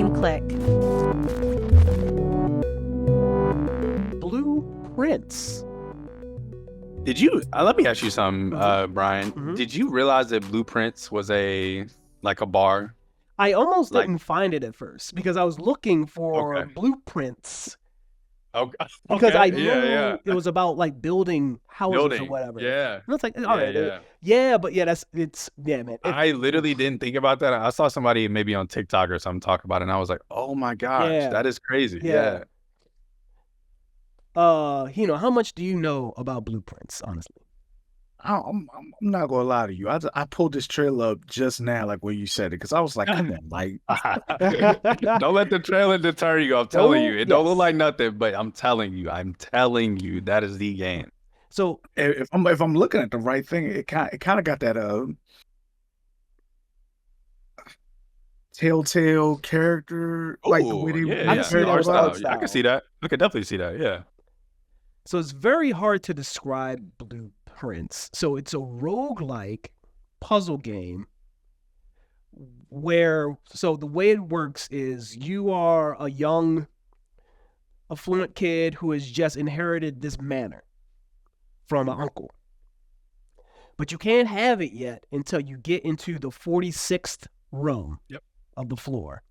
and click. Blueprints. Did you? Let me ask you something, Brian. Mhm. Did you realize that Blueprints was a bar? I almost Like- didn't find it at first because I was looking for Okay. blueprints Okay. because I Okay. knew Yeah. it was about like building houses or Building. whatever. Yeah. And it's like, all right, Yeah. but yeah, yeah, man. I literally didn't think about that. I saw somebody maybe on TikTok or something talk about it, and I was like, "Oh my gosh, Yeah. that is crazy." Yeah. How much do you know about blueprints, honestly? I'm not gonna lie to you. I pulled this trailer up just now, like when you said it, because I was like, come on, like Don't let the trailer deter you. I'm telling you, it don't look Yes. like nothing, but I'm telling you, that is the game. So if I'm looking at the right thing, it kind of got that Telltale character, like the way they yeah, I can see that art with style. art I can see that. I could definitely see that. Yeah. So it's very hard to describe blueprints. So it's a roguelike puzzle game so the way it works is you are a young, affluent kid who has just inherited this manor from an uncle. But you can't have it yet until you get into the 46th room of the floor.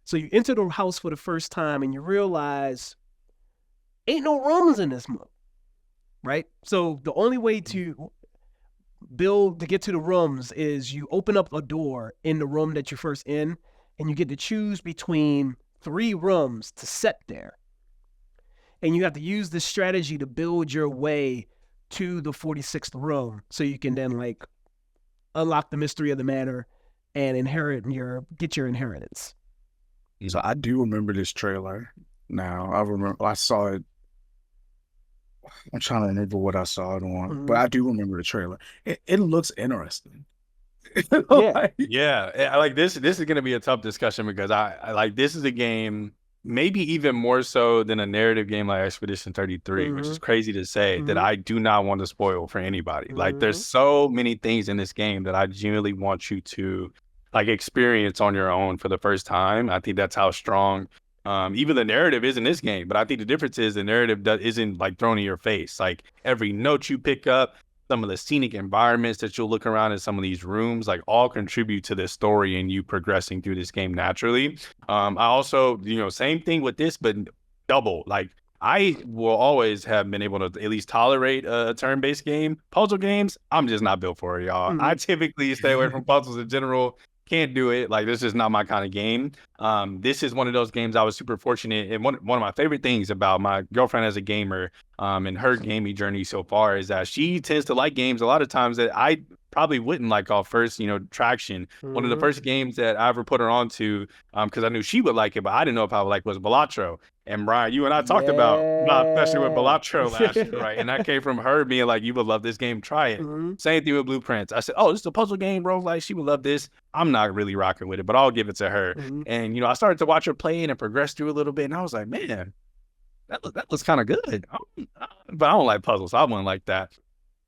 So you enter the house for the first time and you realize ain't no rooms in this room, right? So the only way to get to the rooms is you open up a door in the room that you're first in, and you get to choose between 3 rooms to set there. And you have to use this strategy to build your way to the 46th room so you can then like unlock the mystery of the manor and get your inheritance. So I do remember this trailer. Now I saw it. I'm trying to remember what I saw it on, but I do remember the trailer. It looks interesting. Yeah. Like this is going to be a tough discussion because I like this is a game maybe even more so than a narrative game like Expedition 33, which is crazy to say that I do not want to spoil for anybody. Like there's so many things in this game that I genuinely want you to like experience on your own for the first time. I think that's how strong even the narrative is in this game, but I think the difference is the narrative isn't like thrown in your face. Like every note you pick up, some of the scenic environments that you'll look around in some of these rooms, like all contribute to this story and you progressing through this game naturally. I also, same thing with this, but double. Like I will always have been able to at least tolerate a turn-based game. Puzzle games, I'm just not built for it, y'all. I typically stay away from puzzles in general. Can't do it. Like, this is not my kind of game. This is one of those games I was super fortunate. And one of my favorite things about my girlfriend as a gamer and her gaming journey so far is that she tends to like games a lot of times that I probably wouldn't like off first, traction. One of the first games that I ever put her onto, because I knew she would like it, but I didn't know if I would like was Balatro. And Brian, you and I talked about my obsession with Balatro last year, right? And that came from her being like, you would love this game, try it. Same thing with Blueprints. I said, oh, this is a puzzle game, bro. Like, she would love this. I'm not really rocking with it, but I'll give it to her. And, I started to watch her play it and progress through a little bit. And I was like, man, that looks kind of good. But I don't like puzzles, so I wouldn't like that.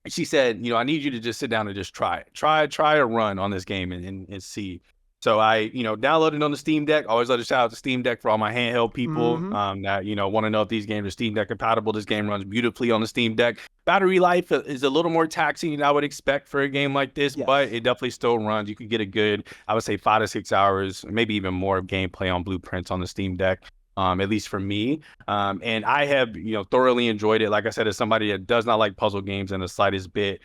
And she said, I need you to just sit down and just try it. Try a run on this game and see. So I, downloaded on the Steam Deck. Always let a shout out to Steam Deck for all my handheld people that, want to know if these games are Steam Deck compatible. This game runs beautifully on the Steam Deck. Battery life is a little more taxing than I would expect for a game like this, but it definitely still runs. You could get a good, I would say 5 to 6 hours, maybe even more of gameplay on Blueprints on the Steam Deck. At least for me. And I have, thoroughly enjoyed it. Like I said, as somebody that does not like puzzle games in the slightest bit,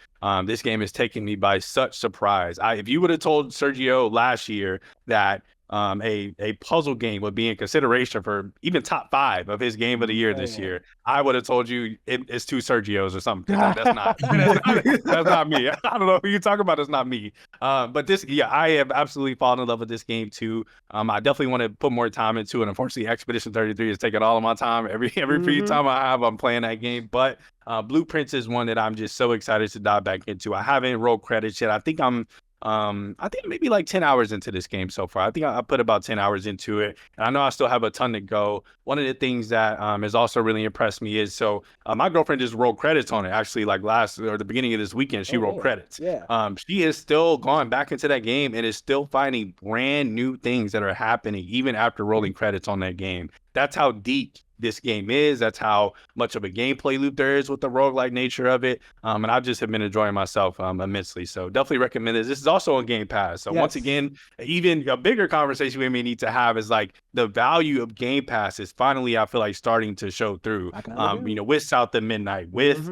this game has taken me by such surprise. If you would have told Sergio last year that a puzzle game would be in consideration for even top 5 of his game of the year this year, I would have told you it's 2 Sergios or something. That's not me. I don't know who you're talking about. It's not me. But this, I have absolutely fallen in love with this game too. I definitely want to put more time into it. Unfortunately, Expedition 33 is taking all of my time. Every free time I have, I'm playing that game. But Blueprints is one that I'm just so excited to dive back into. I haven't rolled credits yet. I think I'm I think maybe like 10 hours into this game so far. I think I put about 10 hours into it. And I know I still have a ton to go. One of the things that has also really impressed me is my girlfriend just rolled credits on it. Actually, like the beginning of this weekend, she rolled credits. Yeah. She is still going back into that game and is still finding brand new things that are happening even after rolling credits on that game. That's how deep this game is. That's how much of a gameplay loop there is with the roguelike nature of it. And I just have been enjoying myself immensely. So definitely recommend this. This is also on Game Pass. So once again, even a bigger conversation we may need to have is like the value of Game Pass is finally, I feel like, starting to show through. With South of Midnight, with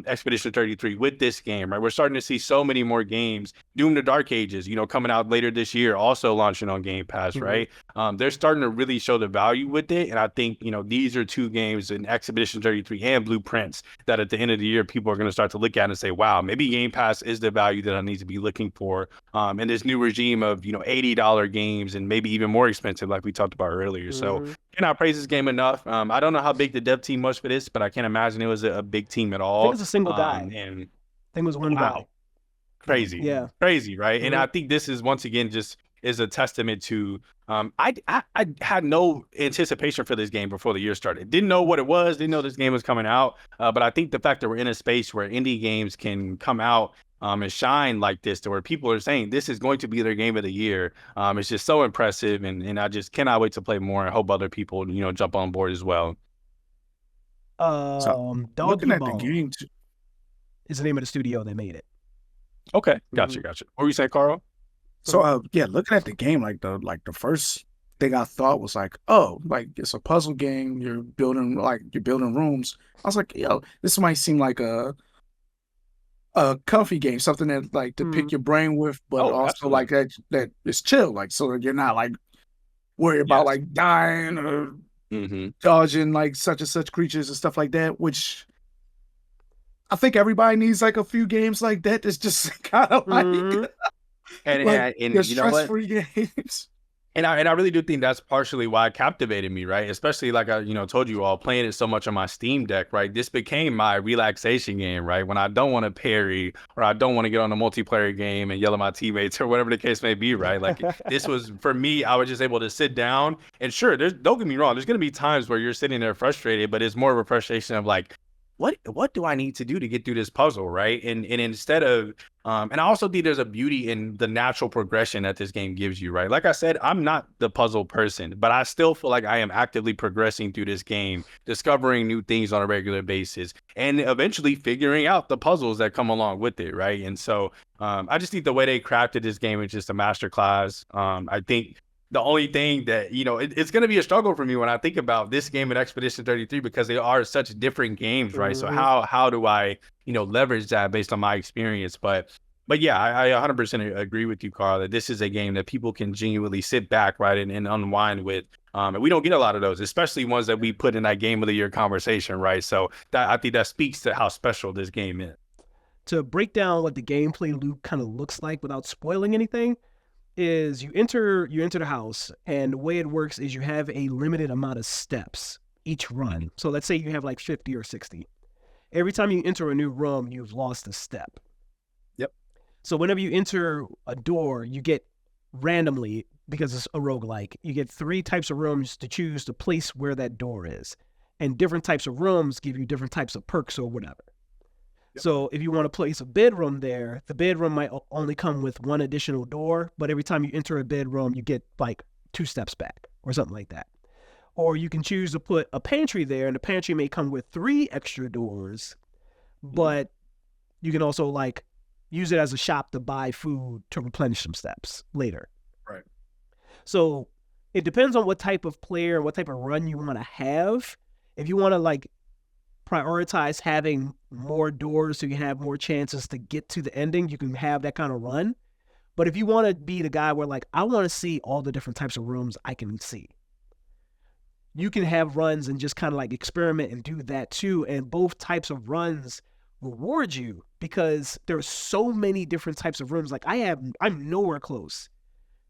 Expedition 33, with this game, right? We're starting to see so many more games. Doom the Dark Ages, coming out later this year, also launching on Game Pass, right? They're starting to really show the value with it. And I think, these are two games in Expedition 33 and Blueprints that at the end of the year, people are going to start to look at and say, wow, maybe Game Pass is the value that I need to be looking for in this new regime of, $80 games and maybe even more expensive, like we talked about earlier. So cannot praise this game enough. I don't know how big the dev team was for this, but I can't imagine it was a big team at all. I think it's a single guy. And I think it was one guy. Crazy. Yeah. Crazy, right? And I think this is, once again, just is a testament to I had no anticipation for this game before the year started. Didn't know what it was, didn't know this game was coming out. But I think the fact that we're in a space where indie games can come out and shine like this, to where people are saying this is going to be their game of the year, it's just so impressive. And I just cannot wait to play more and hope other people, jump on board as well. Looking at the game is the name of the studio that made it. Okay, gotcha. What were you saying, Carl? So looking at the game, like the first thing I thought was like, oh, like it's a puzzle game. You're building rooms. I was like, this might seem like a comfy game, something that like to pick your brain with, but also absolutely. Like that is chill, like so that you're not like worried about like dying or dodging like such and such creatures and stuff like that, which I think everybody needs like a few games like that. It's just kind of like and stress-free games. And I really do think that's partially why it captivated me, right? Especially like I, told you all, playing it so much on my Steam Deck, right? This became my relaxation game, right? When I don't want to parry or I don't want to get on a multiplayer game and yell at my teammates or whatever the case may be, right? Like this was, for me, I was just able to sit down and sure, don't get me wrong, there's going to be times where you're sitting there frustrated, but it's more of a frustration of like, what do I need to do to get through this puzzle, right? And instead of and I also think there's a beauty in the natural progression that this game gives you, right? Like I said, I'm not the puzzle person, but I still feel like I am actively progressing through this game, discovering new things on a regular basis, and eventually figuring out the puzzles that come along with it, right? And so I just think the way they crafted this game is just a masterclass. I think the only thing that, it's going to be a struggle for me when I think about this game and Expedition 33 because they are such different games, right? So how do I, leverage that based on my experience? But yeah, I 100% agree with you, Carl, that this is a game that people can genuinely sit back, right, and unwind with. And we don't get a lot of those, especially ones that we put in that game of the year conversation, right? So I think that speaks to how special this game is. To break down what the gameplay loop kind of looks like without spoiling anything, is you enter the house, and the way it works is you have a limited amount of steps each run. So let's say you have like 50 or 60. Every time you enter a new room, you've lost a step. Yep. So whenever you enter a door, you get randomly, because it's a roguelike, you get 3 types of rooms to choose to place where that door is. And different types of rooms give you different types of perks or whatever. So if you want to place a bedroom there, the bedroom might only come with 1 additional door, but every time you enter a bedroom, you get like 2 steps back or something like that. Or you can choose to put a pantry there, and the pantry may come with 3 extra doors, but you can also like use it as a shop to buy food to replenish some steps later. Right. So it depends on what type of player, what type of run you want to have. If you want to like prioritize having more doors so you have more chances to get to the ending, you can have that kind of run. But if you want to be the guy where like, I want to see all the different types of rooms I can see, you can have runs and just kind of like experiment and do that too. And both types of runs reward you because there's so many different types of rooms. Like I'm nowhere close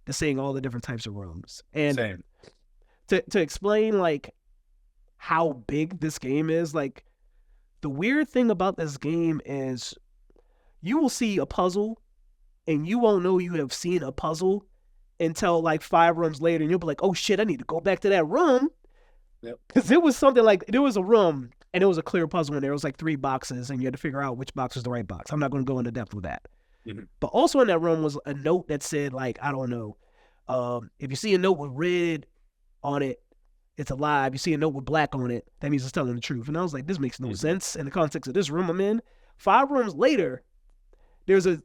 to seeing all the different types of rooms. And same. To explain like how big this game is, like the weird thing about this game is you will see a puzzle and you won't know you have seen a puzzle until like 5 rooms later, and you'll be like, oh shit, I need to go back to that room. Because it was something like, there was a room and it was a clear puzzle in there. It was like 3 boxes and you had to figure out which box was the right box. I'm not going to go into depth with that. But also in that room was a note that said, like, I don't know, if you see a note with red on it, it's a lie. If you see a note with black on it, that means it's telling the truth. And I was like, this makes no sense in the context of this room I'm in. 5 rooms later, there's a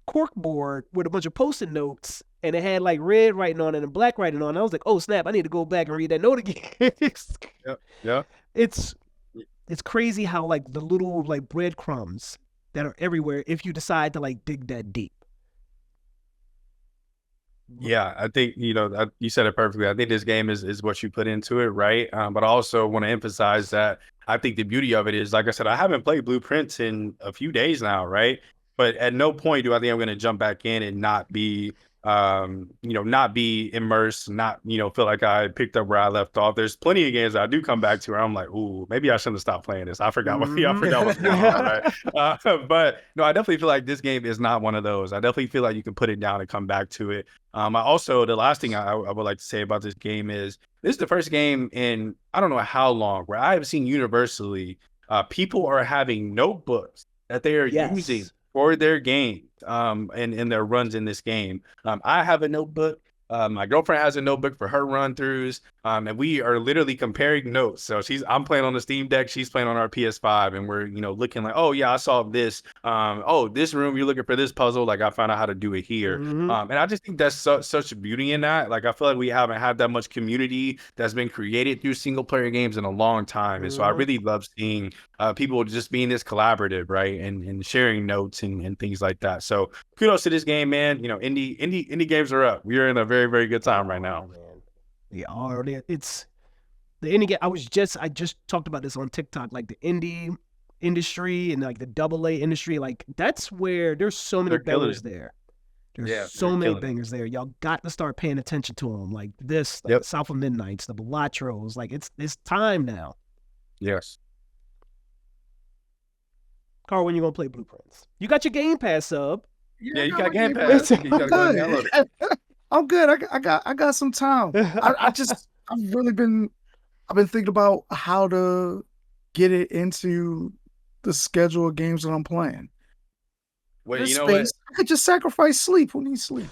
cork board with a bunch of Post-it notes, and it had like red writing on it and black writing on it. I was like, oh snap, I need to go back and read that note again. Yeah. It's crazy how like the little like breadcrumbs that are everywhere if you decide to like dig that deep. Yeah, I think, you said it perfectly. I think this game is what you put into it, right? But I also want to emphasize that I think the beauty of it is, like I said, I haven't played Blueprints in a few days now, right? But at no point do I think I'm going to jump back in and not be, not be immersed, not, feel like I picked up where I left off. There's plenty of games that I do come back to where I'm like, ooh, maybe I shouldn't have stopped playing this. I forgot what's going on, right? But no, I definitely feel like this game is not one of those. I definitely feel like you can put it down and come back to it. The last thing I would like to say about this game is this is the first game in I don't know how long where I have seen universally people are having notebooks that they are using for their game and their runs in this game. I have a notebook. My girlfriend has a notebook for her run throughs, and we are literally comparing notes. So I'm playing on the Steam Deck, she's playing on our PS5, and we're looking like, oh yeah, I solved this. This room, you're looking for this puzzle. Like I found out how to do it here, and I just think that's such a beauty in that. Like I feel like we haven't had that much community that's been created through single player games in a long time, and so I really love seeing people just being this collaborative, right, and sharing notes and things like that. So kudos to this game, man. Indie games are up. We are in a very, very good time right now. Yeah, it's the indie game. I just talked about this on TikTok, like the indie industry and like the AA industry. Like that's where there's so many bangers there. There's so many bangers there. Y'all got to start paying attention to them. Like this, like the South of Midnights, the Bellatros. Like it's time now. Yes. Carl, when you gonna play Blueprints? You got your Game Pass sub. Yeah, you got Game Pass. You gotta go download it. I'm good. I got some time. I've been thinking about how to get it into the schedule of games that I'm playing. Well, you know what? I could just sacrifice sleep. Who needs sleep?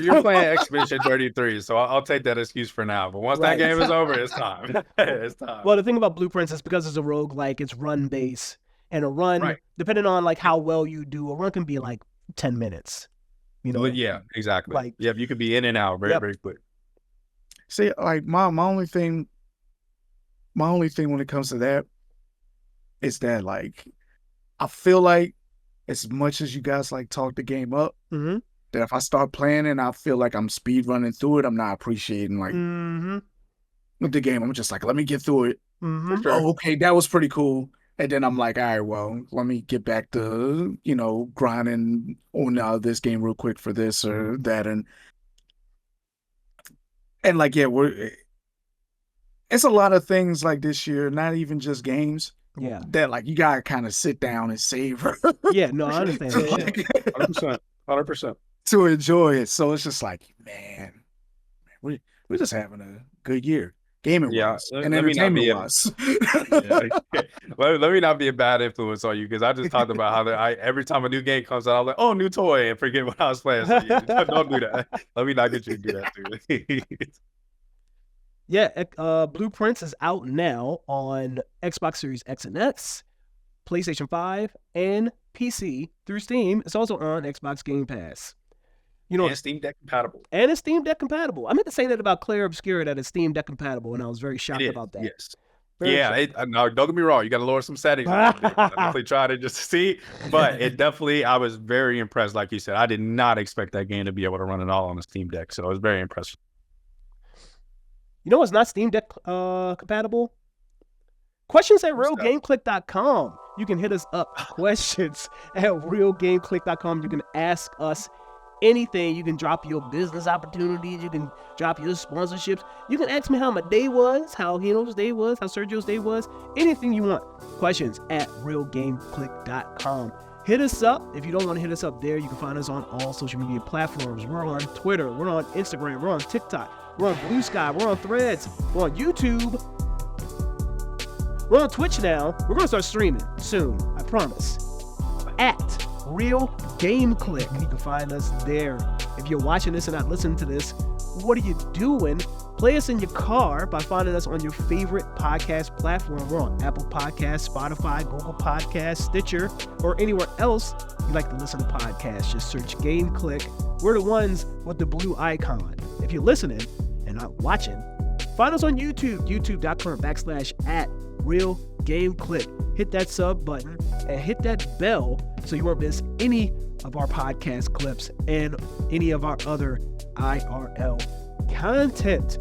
You're playing Expedition 33, so I'll take that excuse for now. But once that game is over, it's time. It's time. Well, the thing about Blueprints is because it's a roguelike, it's run based, and a run, depending on like how well you do, a run can be like 10 minutes. Yeah, exactly. Like, you could be in and out very quick. See, like my only thing when it comes to that is that like I feel like as much as you guys like talk the game up, that if I start playing and I feel like I'm speed running through it, I'm not appreciating like the game. I'm just like, let me get through it. Oh, okay, that was pretty cool. And then I'm like, all right, well, let me get back to, grinding on this game real quick for this or that. And like, it's a lot of things like this year, not even just games. Yeah. That like, you got to kind of sit down and savor. Yeah, no, I understand. 100%. To enjoy it. So it's just like, man, we're just having a good year. Gaming wise and entertainment wise. Let me not be a bad influence on you because I just talked about how every time a new game comes out, I'm like, oh, new toy, and forget what I was playing. So don't do that. Let me not get you to do that too. Blueprints is out now on Xbox Series X and S, PlayStation 5, and PC through Steam. It's also on Xbox Game Pass. And Steam Deck compatible. And it's Steam Deck compatible. I meant to say that about Claire Obscura, that it's Steam Deck compatible, and I was very shocked about that. Yes. No, don't get me wrong. You got to lower some settings. I definitely tried it just to see. But I was very impressed. Like you said, I did not expect that game to be able to run it all on the Steam Deck. So I was very impressed. You know what's not Steam Deck compatible? Questions at realgameclick.com. You can hit us up. Questions at realgameclick.com. You can ask us anything. You can drop your business opportunities. You can drop your sponsorships. You can ask me how my day was, how Hino's day was, how Sergio's day was. Anything you want. Questions at realgameclick.com. Hit us up. If you don't want to hit us up there, you can find us on all social media platforms. We're on Twitter. We're on Instagram. We're on TikTok. We're on Blue Sky. We're on Threads. We're on YouTube. We're on Twitch now. We're going to start streaming soon. I promise. At Real Game Click. You can find us there. If you're watching this and not listening to this, what are you doing? Play us in your car by finding us on your favorite podcast platform. We're on Apple Podcasts, Spotify, Google Podcasts, Stitcher, or anywhere else you like to listen to podcasts. Just search Game Click. We're the ones with the blue icon. If you're listening and not watching, find us on YouTube, youtube.com/@RealGameClick. Hit that sub button and hit that bell so you won't miss any of our podcast clips and any of our other IRL content.